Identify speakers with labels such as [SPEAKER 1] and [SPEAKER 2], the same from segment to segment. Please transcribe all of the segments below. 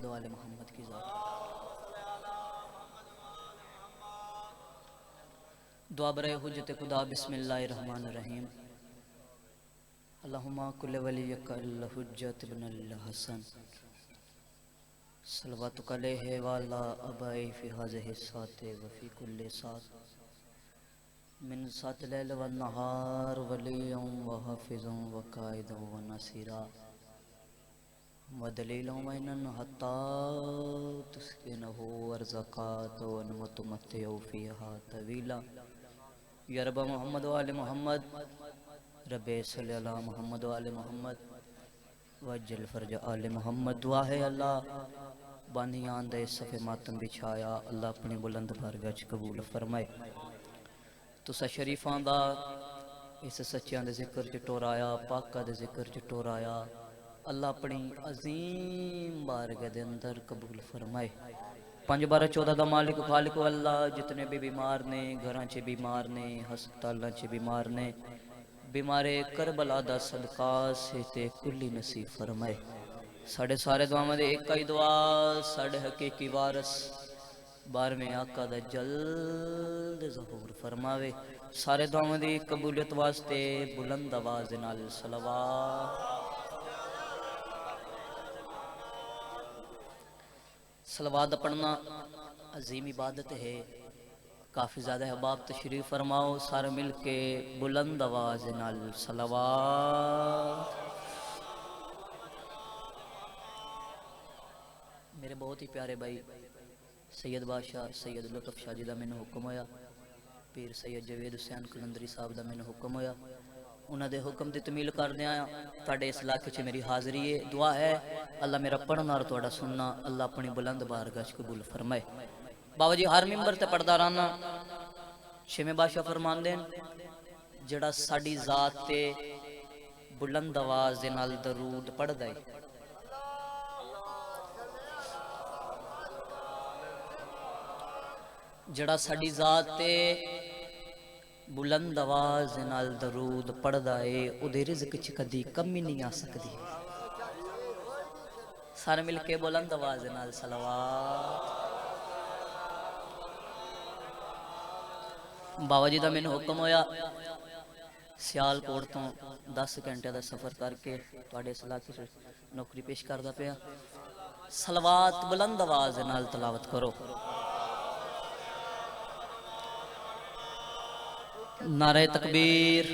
[SPEAKER 1] मोहम्मद वाले मोहम्मद की ज़ात। दुआ बरे हुज्जत खुदा बिस्मिल्लाहिर्रहमानिर्रहीम। अल्लाहुम्मा कुल्ल वलिय्यका अल हुज्जत इब्नुल हसन सल्लवातुका अलैहि व अला अबाई फी हाज़िहि साति व फी कुल्ली सात मिन सातिल लैल व नहार वलिय्यन व हाफ़िज़न व काइदन व नसीरा व दलीलन व इनन हत्ता तुस्किनहु अर्ज़क़ात व मुतमत्तिउ फ़ीहा तवीला। या रब मोहम्मद वाले मोहम्मद रब्बे सल्लि अला मोहम्मद वाले मोहम्मद वज्जल फर्ज आले मोहम्मद। दुआ है अल्लाह बानियान दे सफ़े मातम बिछाया अल्लाह अपनी बुलंद बारगाह च कबूल फरमाए। तुसा शरीफां दा इस सच्चियां दे जिक्र च टोराया पाका दे जिक्र च टोराया अल्लाह अपनी अजीम बारगाह दे अंदर कबूल फरमाए। 5 12 14 का मालिक खालिक अल्लाह जितने भी बीमार ने घरां च बीमार ने हस्पतालों च बीमार ने बीमारे करबला दा सदका से कुल्ली नसीब फरमाए। साढ़े सारे दुआवां दे एक ही दुआ साढ़े हकीकी वारस 12वें आका दा जल्द ज़हूर फरमावे। सारे दुआवां दी कबूलियत वास्ते बुलंद आवाज़ नाल सलवात। सलवात पढ़ना अजीम इबादत है। काफ़ी ज़्यादा अहबाब तशरीफ़ फरमाओ सारे मिल के बुलंद आवाज़ नाल सलवात। मेरे बहुत ही प्यारे भाई सैयद बादशाह सैयद लुत्फ शाह जी का मैंने हुक्म होया पीर सैयद जवेद हुसैन कलंदरी साहब का मैंने हुक्म होया उन्होंने हुक्म की तमील करदे तुहाडे इस इलाके च मेरी हाज़री है। दुआ है अल्लाह मेरा पढ़ना और तुहाडा सुनना अल्लाह अपनी बुलंद बारगाह च कबूल फरमाए। बाबा जी हर मिंबर ते पढ़दा रहना छेवें बादशाह फरमांदे जड़ा साडी ज़ात ते बुलंद आवाज़ दे नाल दरूद पढ़दा है जड़ा साडी ज़ात ते बुलंद आवाज़ नाल दरूद पढ़दा है उहदे रिज़्क च कदी कमी नहीं आ सकदी। सारे मिल के बुलंद आवाज़ नाल सलवात। बाबा जी का मैंने हुक्म होया सियालकोट तो 10 घंटे का सफ़र करके तुहाडे इस इलाके च नौकरी पेश करदा पिया। सलवात बुलंद आवाज़ नाल तलावत करो। नारे तकबीर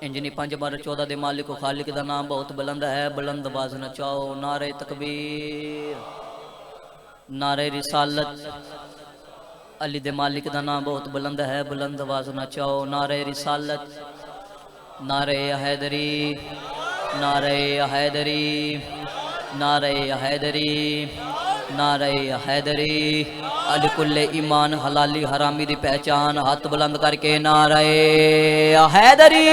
[SPEAKER 1] इंजनी 5 12 14 दे मालिक खालिक का नाम बहुत बुलंद है बुलंद आवाज़ न चाओ। नारे तकबीर नारे रिसालत अली दे मालिक का नाम बहुत बुलंद है बुलंद आवाज़ न चाओ। नारे रिसालत नारे हैदरी नारे हैदरी नारे हैदरी नारे हैदरी अली कुल्ले ईमान हलाली हरामी दी पहचान हाथ बुलंद करके नारे हैदरी।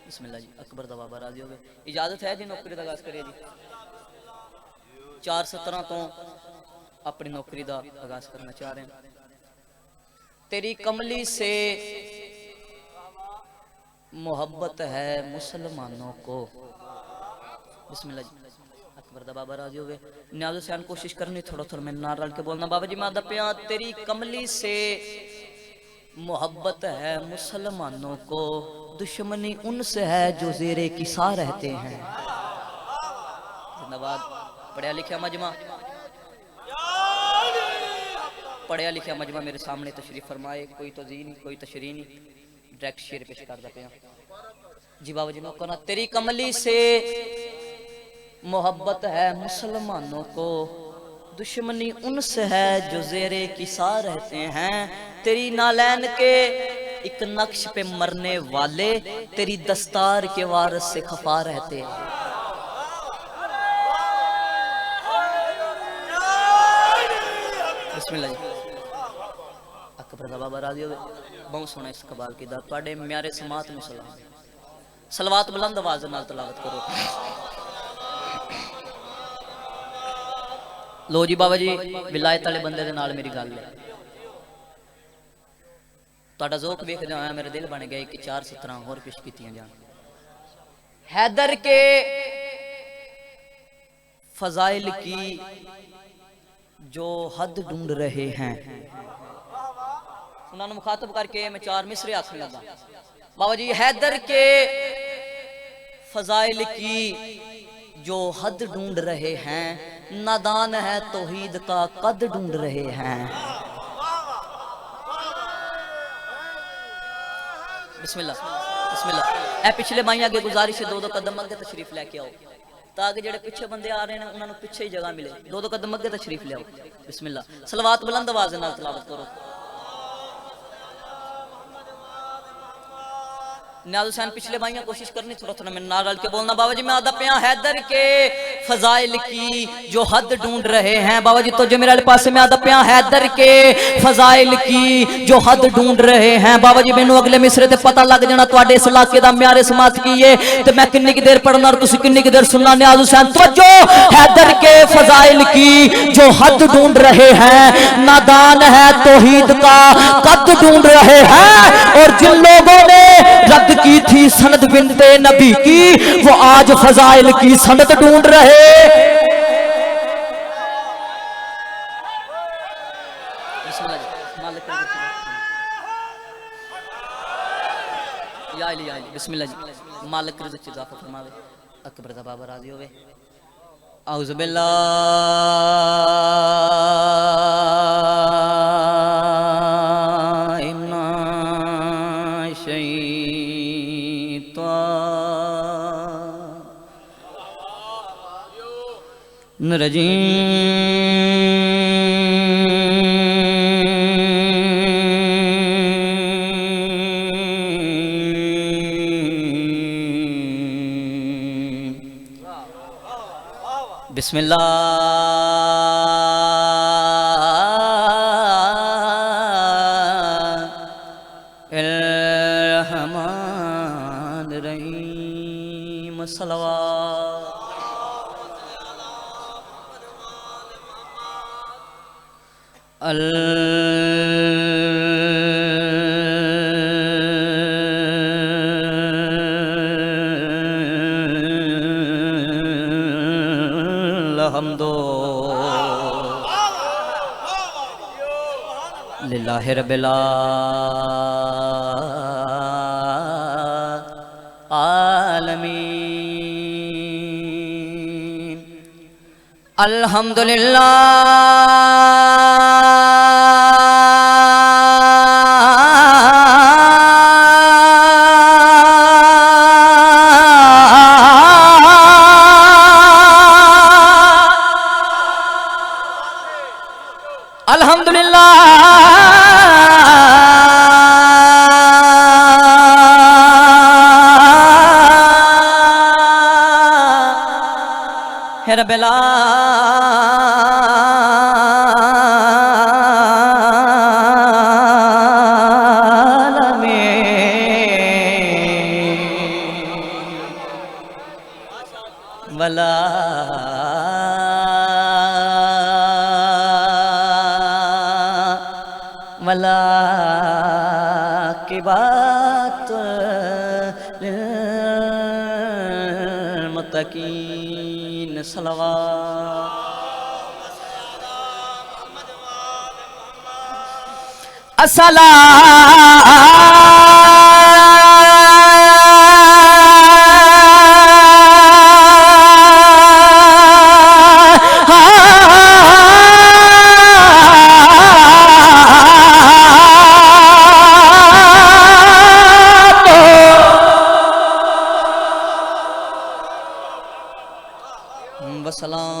[SPEAKER 1] बिस्मिल्लाह जी अकबर दा बाबा राजी हो गए। इजाजत है जी नौकरी दा आगाज़ करिए जी। 4:17 तो अपनी नौकरी का आगाज करना चाह रहे हैं। तेरी कमली से मोहब्बत है मुसलमानों को। बिस्मिल्लाह जी अकबर दा बाबा राजी हो गए। न्याज़ हुसैन कोशिश करनी थोड़ा थोड़ा मैं नार रल के बोलना। बाबा जी मैं दपिया तेरी कमली से मोहब्बत है मुसलमानों को दुश्मनी उनसे है जो ज़ेरे किसा रहते हैं। जिंदाबाद पढ़िया लिखा मजमा पढ़िया लिखा मजमा मेरे सामने तशरीफ फरमाए। कोई तो जी नहीं कोई तशरी नहीं डायरेक्ट शेर पेश करता पे जी। बाबा जी नौकना तेरी कमली से मोहब्बत है मुसलमानों को दुश्मनी उनसे है जो ज़ेरे किसा रहते हैं। तेरी नालैन के एक नक्श पे मरने वाले तेरी दस्तार के वारस से खफा रहते हैं। बिस्मिल्लाह जी अकबर दा बाबा राजी हो गए। बहुत सोना इस कबाल की दा तुहाडे म्यारे समात में सलाम। सलवात बुलंद आवाज़ नाल तलावत करो। लो जी बाबा जी विलायत वाले बंदे दे नाल मेरी गल है। तुहाडा ज़ोक वेखदे होया मेरा दिल बन गया कि 4 17 होर पेश कीतियां जान। हैदर के फजाइल की जो हद ढूंढ रहे हैं। उन्होंने मुखातब करके मैं 4 मिसरे आखने लगा। बाबा जी हैदर के फजाइल की जो हद ढूंढ रहे हैं, नादान है तौहीद का कद ढूंढ रहे हैं। बिस्मिल्लाह बिस्मिल्लाह। ए पिछले माई अगे गुजारिश है 2-2 कदम अगे तशरीफ लेके आओ ताकि जेडे पिछे बंदे आ रहे हैं उन्होंने पिछे ही जगह मिले। 2-2 कदम अगे तशरीफ ले आओ। बिस्मिल्लाह। सलवात बुलंद आवाज नाल तिलावत करो। न्याज हुसैन पिछले भाइयों कोशिश करनी थोड़ा थोड़ा मैं नाल के बोलना। बाबा जी मैं आदा पिया हैदर के फजाइल की जो हद ढूंढ रहे हैं। बाबा जी तो जो मेरे पास में आदा पिया हैदर के फजाइल की जो हद ढूंढ रहे हैं। बाबा जी मैनू अगले मिसरे ते पता लग जाना तुहाडे इस इलाके दा म्यारे समात की है ते मैं किन्नी की देर पढ़ना और तुसी किन्नी की देर सुनना। न्याज हुसैन तो जो हैदर के फजाइल की जो हद ढूंढ रहे हैं, नादान है तौहीद का कद ढूंढ रहे हैं। और जिन लोगों ने रद्द की थी सनद बिनते नबी की, वो आज फजाइल की सनद ढूंढ रहे। बिस्मिल्लाह जी। मालिक रिज़्क़ च इज़ाफ़ा फरमावे। अकबर दा बाबा राज़ी होवे। औज़ु बिल्लाहि मिनश शैतानिर रजीम। बिस्मिल्लाहिर्रहमानिर्रहीम। सलवात। हम्दो लिल्लाहि रब्बिल आलमीन। अल्हम्दुलिल्लाह रब्बिल आलमीन। वला वला की बात मुत्तकीन। सलवात। वसलाम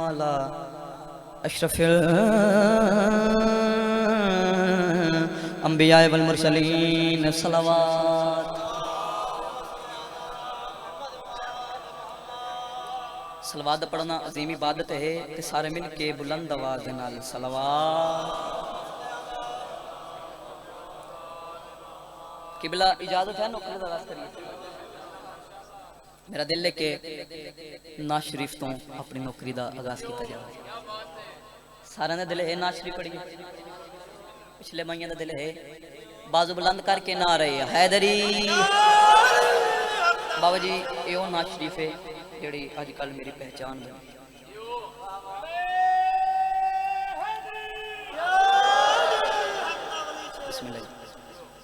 [SPEAKER 1] अला अशरफिल अंबिया वल मुरसलीन। सलवात। सलवात पढ़ना अजीम इबादत है ते सारे मिल के बुलंद आवाज नाल सलवात। किबला इजाजत है नौकरी का आगाज करिए। मेरा दिल है कि नाज शरीफ तो अपनी नौकरी का आगाज किया जाए। सारे का दिल है नाज शरीफ पढ़िए। पिछले माइया का दिल है बाजू बुलंद करके ना रहे हैदरी बाबा जी ये नाज शरीफ है जी अजकल मेरी पहचान बनी।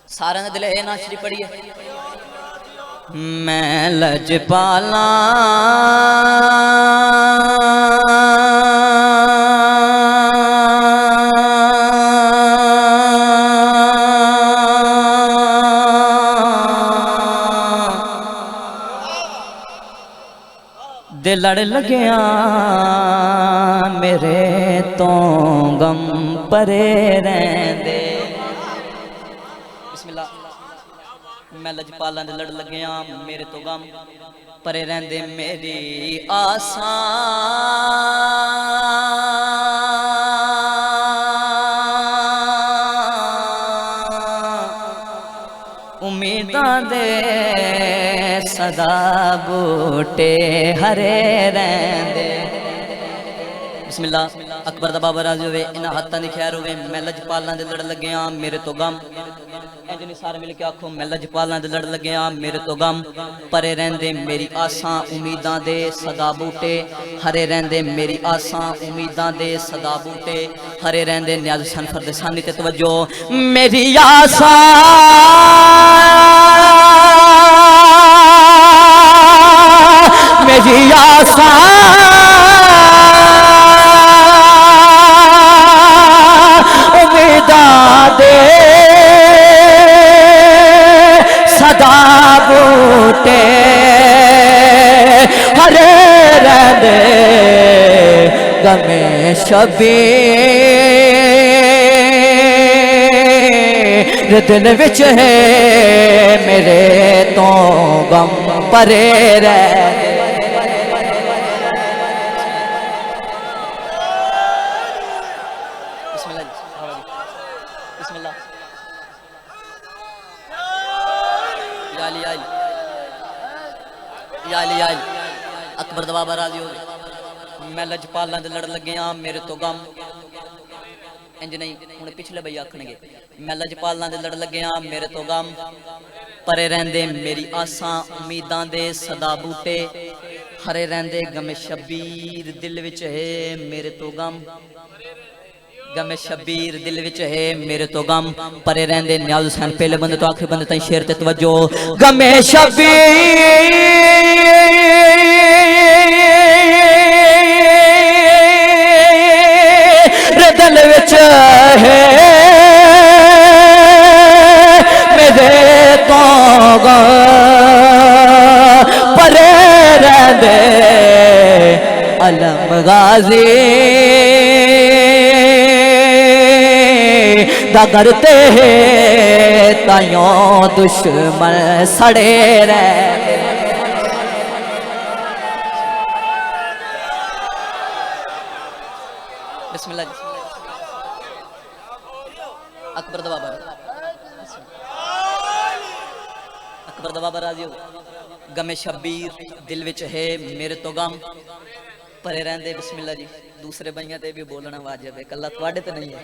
[SPEAKER 1] सारे दिल है नाज शरीफ पढ़िए। मैं लजपाला दे लड़ लग्या मेरे तो गम परे रहंदे। बिस्मिल्लाह। मैं लजपालां दे लड़ लग्या मेरे तो गम परे रहंदे मेरी आसां उम्मीदां दे सदा बूटे हरे रहंदे। बिस्मिल्लाह। अकबर दा बाबा राजी होवे इन्हां हत्थां दी खैर होवे। मैं लजपालां दे लड़ लग्या मेरे तो गम इंज नहीं सारे मिल के आखो। मैं लजपालां दे लड़ लग्या मेरे तो गम परे रहंदे मेरी आसां उम्मीदां दे सदा बूटे हरे रहंदे मेरी आसां उम्मीदां दे सदा बूटे हरे रहंदे। न्याज सन फरदेसानी ते तवज्जो मेरी आसां मेरी आसां उम्मीदां दे सदा बूटे हरे रहंदे गमे शबीर दिल विच है मेरे तो गम परे रहंदे। अकबर दा बाबा राजी हो। मैं लजपालां दे लड़ लग्या मेरे तो गम इंज नहीं हुण पिछले बई आखणगे। मैं लजपालां दे लड़ लग्या मेरे तो गम परे रहंदे मेरी आसां उम्मीदां दे सदा बूटे हरे रहंदे गमे शबीर दिल विच है मेरे तो गम गमे शबीर दिल विच है मेरे तो गम परे रहंदे। न्याज हुसैन पहले बंदे तो आखिरी बंदे ताईं शेर ते तवज्जो गमे शबीर दिल विच है मेरे तो गम परे रहंदे अलम गाजी दगरते तायों दुश्मन सड़े रहंदे। बिस्मिल्लाह। अकबर दा बाबा अकबर दा बाबा राजी हो। गमे शबीर दिल विच है मेरे तो गम परे रहंदे। बिस्मिल्लाह जी। दूसरे भाइयों ते भी बोलना वाजिब है कल्ला तुहाडे ते नहीं है।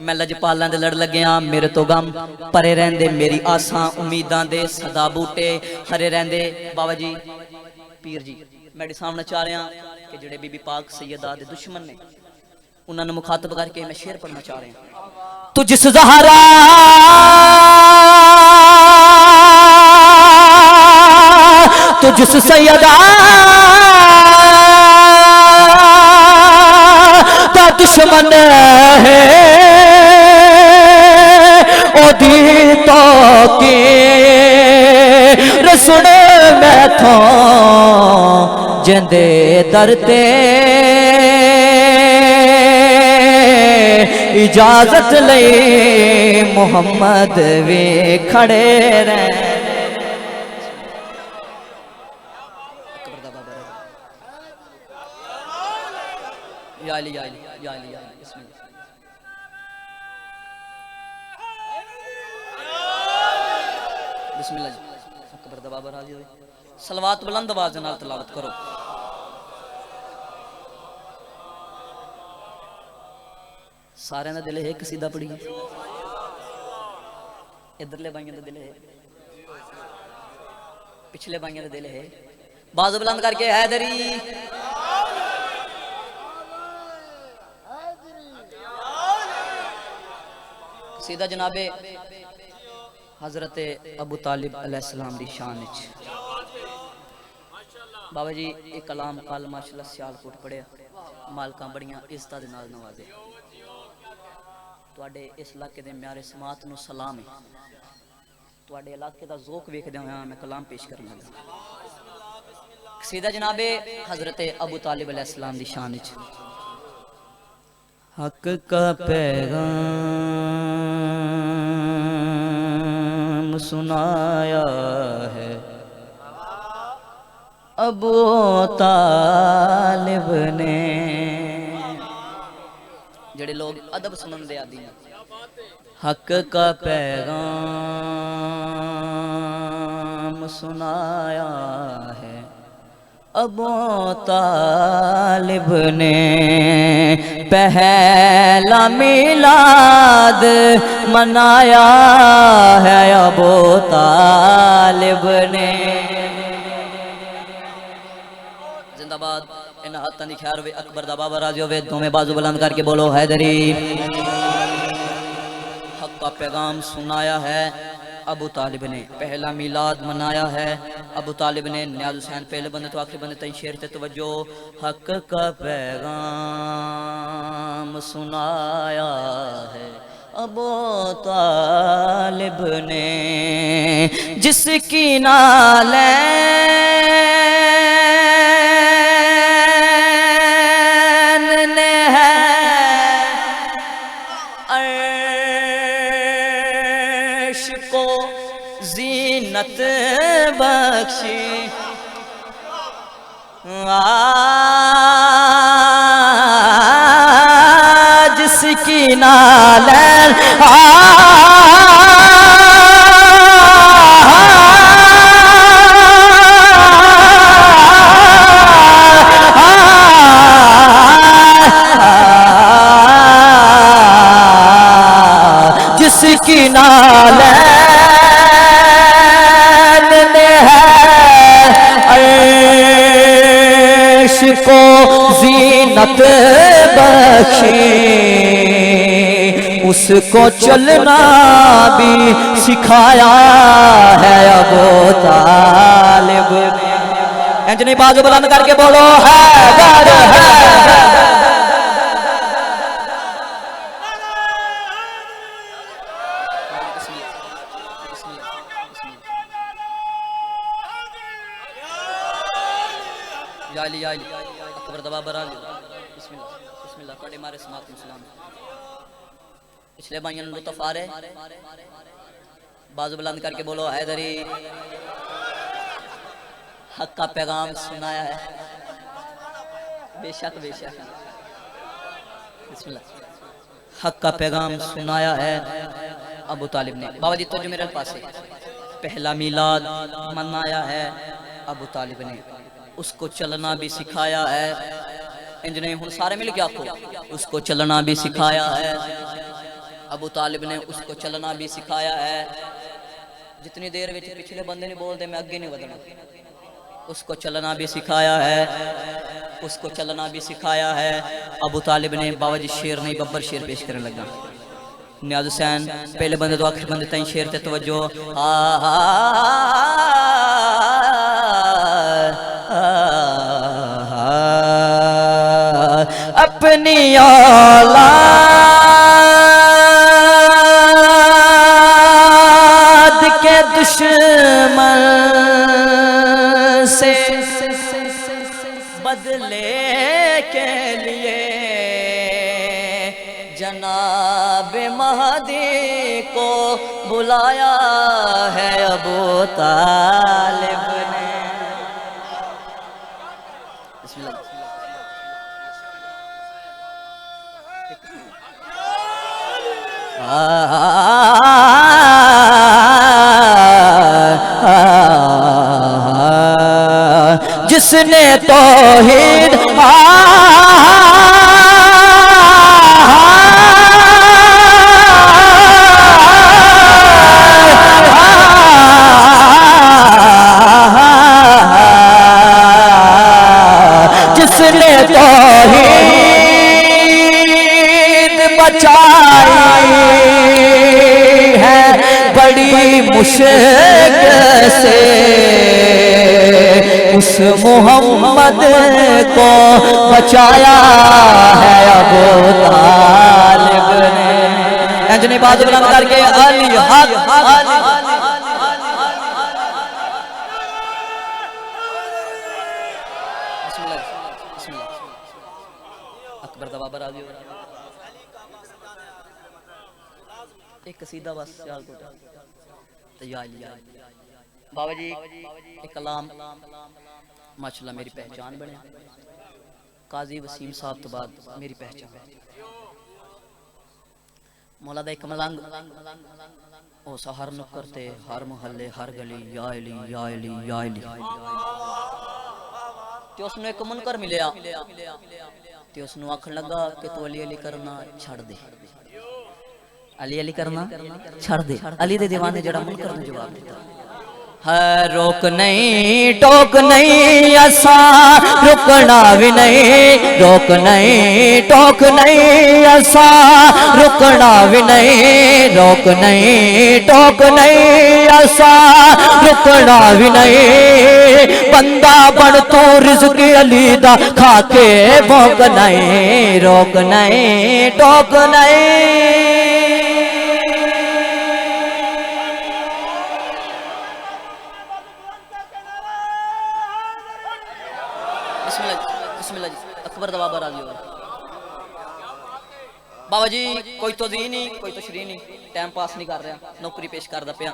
[SPEAKER 1] मैं लजपालां दे लड़ लग्या मेरे तो गम परे रहंदे मेरी आसां उम्मीदां दे सदा बूटे हरे रहंदे। बाबा जी पीर जी मेरे सामने चाह रहा कि जेड़े बीबी पाक सैयदा दे दुश्मन ने उन्होंने मुखातब करके मैं शेर पढ़ना चाह रहा। तू जिस ज़हरा तू जिस सैयदा दा दुश्मन है ओदी तो की रसुन मैं थो जिंदे दरते इजाजत ले मोहम्मद वे खड़े रहे। बिस्मिल्लाह जी। अकबर दा बाबा राजी होए। सलवात बुलंद आवाज नाल तिलावत करो। सारे का दिल है एक सीधा पढ़िए। इधरले भाइयों का दिल है पिछले भाइयों का दिल है बाजू बुलंद करके हैदरी सीधा जनाबे हजरत अबू तालिब अलैहिस्सलाम दी शान विच बाबा जी एक कलाम कल माशाअल्लाह सियालकोट पढ़िया मालकां बड़ियां इज्जतां दे नाल नवाजे तुहाडे इस इलाके दे म्यारे समात नूं सलाम है तुहाडे इलाके दा ज़ौक वेखदे होया मैं कलाम पेश करन लगा सीधा जनाबे हजरत अबू तालिब अलैहिस्सलाम दी शान विच हक का पैगाम सुनाया है अबू तालिब ने जेड़े लोग अदब सुनन दे आदी हैं हक का पैगाम सुनाया है अबू तालिब ने पहला मिलाद मनाया है अबू तालिब ने जिंदाबाद इन हाथों की खैर वे अकबर दा बाबा राजी होवे दोवें बाजू बुलंद करके बोलो हैदरी हक का पैगाम सुनाया है अबू तालिब ने पहला मिलाद मनाया है अबू तालिब ने नियाज़ हुसैन पहले बंदे तो आखिरी बंदे तई शेर ते तवज्जो हक का पैगाम सुनाया है अबू तालिब ने जिसकी नाले जीनत बख्शी जिसकी नालैन जिसकी नालैन को जीनत बख्शी उसको चलना भी सिखाया है अबू तालिब ने इंजनी बाजू बुलंद करके बोलो हैदर अकबर दबा बराल बिस्मिल्लाह बिस्मिल्लाह पढ़े मारे समात मुसलाम पिछले भाइयों ने लुत्फ आ रहे बाजू बुलंद करके बोलो हैदरी हक का पैगाम सुनाया है बेशक बेशक बिस्मिल्लाह हक का पैगाम सुनाया है अबू तालिब ने बाबा जी तो जो मेरे पास पहला मिलाद मनाया है अबू तालिब ने उसको चलना भी सिखाया है इंजने हुन सारे मिल के आखो उसको चलना भी सिखाया है अबू तालिब ने उसको चलना भी सिखाया है जितनी देर में पिछले बंदे नहीं बोलते मैं आगे नहीं बढ़ना उसको चलना भी सिखाया है उसको चलना भी सिखाया है अबू तालिब ने बाबा जी शेर नहीं बब्बर शेर पेश करने लगा नियाज़ हुसैन पहले बंदे तो आखिरी बंदे तई शेर ते तवज्जो अपनी औलाद के दुश्मन से बदले के लिए जनाब महदी को बुलाया है अबू तालिब ने जिसने तौहीद इस मोहम्मद को बचाया है अबू तालिब ने। अंजनी बात बुलंद करके अली हक अकबर दा बाबर आ गया। एक कसीदा बस सियालकोट तैयार लिया बाबा जी एक कलाम माशाल्लाह मेरी पहचान बने। काजी वसीम साहब तो बाद मेरी पहचान मौला दा एक मलंग ओ हर नुक्कर ते हर मोहल्ले हर गली या अली या अली या अली ते उसने एक मुनकर मिलिया ते उसने आखन लगा कि तू अली अली करना छड़ दे, अली अली करना छड़ दे। अली दे दीवाने जड़ा मुनकर ने जवाब दिता है रोक नहीं टोक नहीं असा रुकना भी नहीं, रोक नहीं टोक नहीं असा रुकना भी नहीं, रोक नहीं टोक नहीं असा रुकना भी नहीं। बंदा बन तू रिज़्क़ अली दा खाके भोग नहीं, रोक नहीं टोक नहीं। अकबर दा बाबर आ गया बाबा जी कोई तो दी नहीं कोई तो शरी नहीं, टाइम पास नहीं कर रहा, नौकरी पेश करदा पिया।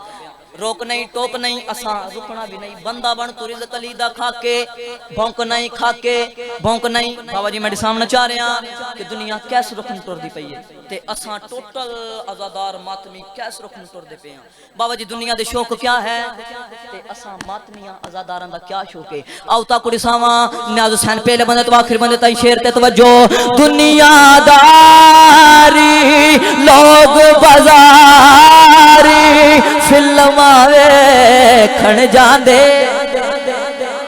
[SPEAKER 1] रोक नहीं टोक नहीं असा रुकना भी नहीं, बंदा बन तू रिज़्क़ अली दा खाके भौंक नहीं खाके भौंक नहीं। बाबा जी मेरे सामने चाह रहे हैं कि दुनिया कैसे रुकन टुरदी पई है ते असा टोटल आजादार मातमी कैसे रुकन टुरदे पे हैं। बाबा जी दुनिया दे शौक क्या है ते असा मातमियां आजादारां दा क्या शौक है। आओ ता कुड़ी सावा न्याज हुसैन पहले बंदे तो आखिर बंदे ताई शेर ते तवज्जो। दुनियादारी लोग बाजारी फिल्मा वेखण जांदे।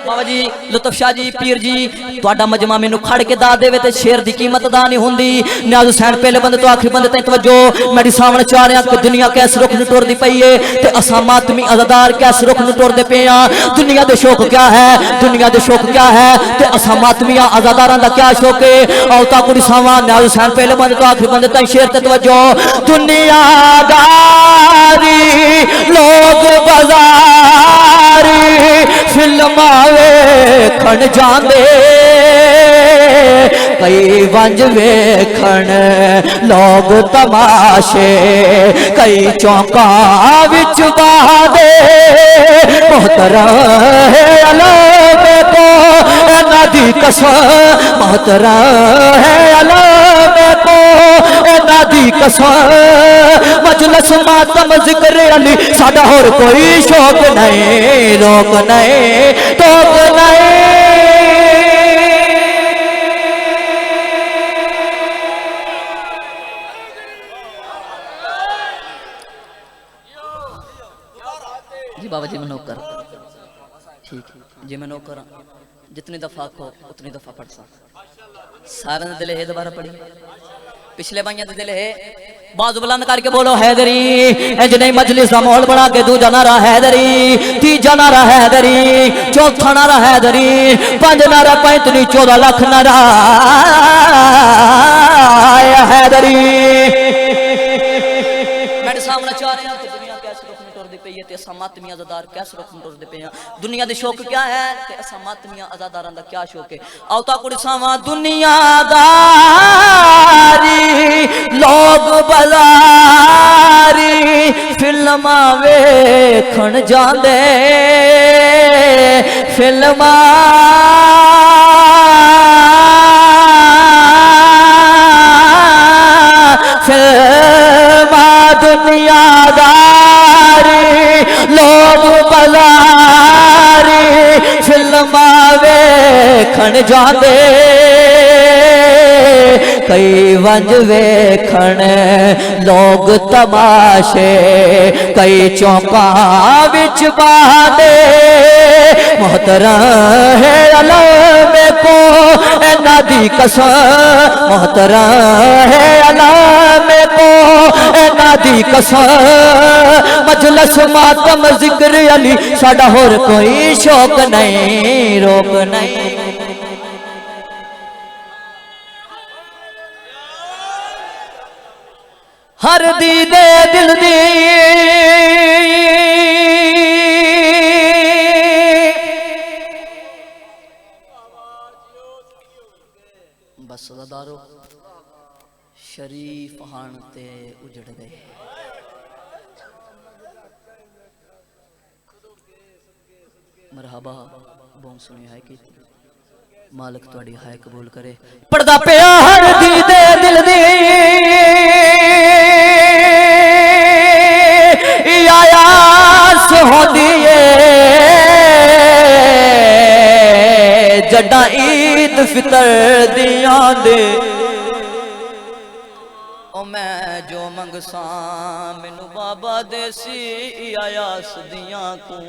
[SPEAKER 1] बाबा जी लुत्फ शाह जी पीर जी तुहाडा मजमा मैनू खड़ के दा देवे ते शेर दी कीमत दा नहीं हुंदी। न्याज हुसैन पहले बंदे तो आखिरी बंदे ताईं तवज्जो। मेरे सामने चाह रहा कि दुनिया कैसे रुख न टुरदी पई है ते असां मातमी आजादार कैसे रुख न टुरदे पे हां। दुनिया दे शौक क्या है, दुनिया दे शौक क्या है ते असां मातमियां आजादारां दा क्या शौक है। आओ ता कुड़ी सावा न्याज हुसैन पहले बंदे तो आखिरी बंदे ताईं शेर ते तवज्जो। दुनियादारी लोग बाजारी फिल्मा वेखण जांदे, कई वंज वेखण लोग तमाशे कई चौंका विच बादे। मोहतरम है अलम को नदी कसम, मोहतरम है अलम को नदी कसम। मजलिस मातम जिक्र अली साडा होर कोई शौक नहीं, रोक नहीं टोक नहीं। जी बाबा जी मैं नौकर ठीक जी मैं नौकर जितनी दफा को उतनी दफा पढ़ सा। सारे दिल है दोबारा पढ़ी पिछले भाइयों दिल है बाजू बुलंद करके बोलो हैदरी। इंज नहीं मजलिस का माहौल बना के दूजा नारा हैदरी, तीजा नारा हैदरी, चौथा नारा हैदरी, पांच नारा 35 14 लाख नारा हैदरी। मेरे सामने चाह रहे हैं कि दुनिया कैसे रुकनी टुरदी पई है ते असां मातमियां आजादार कैसे रुकनी टुरदे पे हैं। दुनिया दे शौक क्या है ते असां मातमियां आजादारां दा क्या शौक है। आओ ता कुड़ी सावा दुनियादारी लोग बाजारी फिल्मा वेखण जांदे, फिल्मा फिल्मा दुनियादारी लोग बाजारी फिल्मा वेखण जांदे, कई वंज वेखण लोग तमाशे कई चौंका विच बादे। मोहतरम है अलम को नदी कसम, मोहतरम है अलम को नादी कसम मजलस मातम जिक्र अली साडा होर कोई शौक नहीं रोक नहीं। हर दी दे दिल दी बस दारो शरीफ हानते उजड़ गए। मरहबा बहुत सुनी है कि मालिक तुहाडी हाय कबूल करे। पढ़दा पिया हर दी दे दिल दी आयास होंदी है जड्डा ईद फितर दियां दे। ओ मैं जो मंगसा मैनू बाबा देसी आयास दियां को।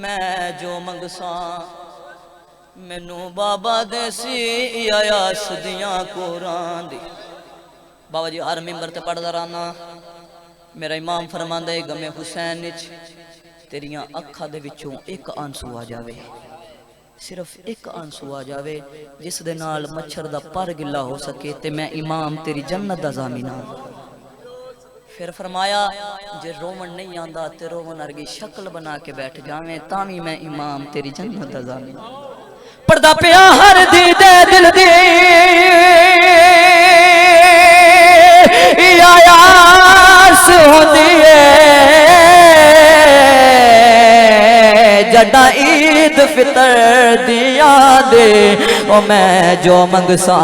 [SPEAKER 1] मैं जो मंगसा मैनू बाबा देसी आयास दियां कुरान दी। बाबा जी हर मिंबर ते पढ़दा रहना। मेरा इमाम फरमांदा है गमे हुसैन विच तेरियां अखां दे विचों एक आंसू आ जावे, सिर्फ एक आंसू आ जावे जिस दे नाल मच्छर दा पर गिला हो सके ते मैं इमाम तेरी जन्नत दा ज़ामिन हां। फिर फरमाया जे रोवन नहीं आंदा ते रोवन अर्गी शक्ल बना के बैठ जावे तावी मैं इमाम तेरी जन्नत दा ज़ामिन। पढ़दा पिया हर दी दे दिल दी आयास होंदी है जड्डा ईद फितर दियां दे। ओ मैं जो मंगसा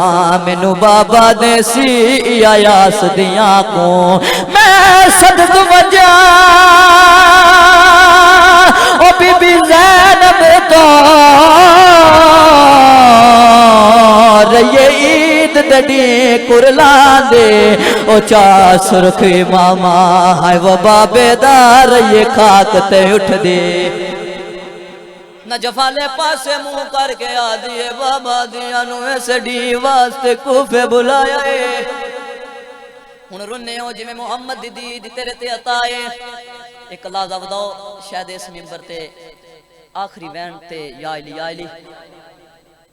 [SPEAKER 1] मैनू बाबा देसी आयास दियां को। मैं सदक वजा ओ बीबी ज़ैनब तो रये ईद दडी कुरला दे। ओ चा सुरख मामा हाय वो बाबेदार ये खाक ते उठ दे। न जफाले पासे मुंह करके आ दिए बाबा दिया नु एसडी वास्ते कूफे बुलाया है। हुन रुन्ने हो जिवें मुहम्मद दी दीद तेरे ते अता है। एक लाजा बताओ शायद इस मिंबर ते आखिरी वैन ते या अली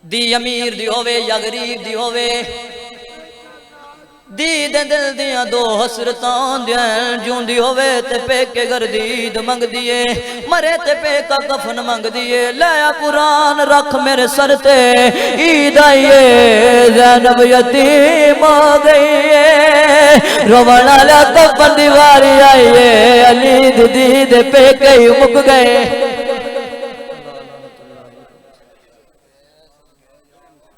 [SPEAKER 1] दी अमीर दी होवे या गरीब दी होवे दी दे दिल दियां दो हसरतां होंदियां जूंदी होवे ते पेके घर दी ईद मंगदी है मरे ते पेका कफन मंगदी है। लाया कुरान रख मेरे सर ते ईद आई है ज़ैनब यतीम हो गई है रोवण वाला कफन दी वारी आई है अली दी दे पेके ही मुक गए।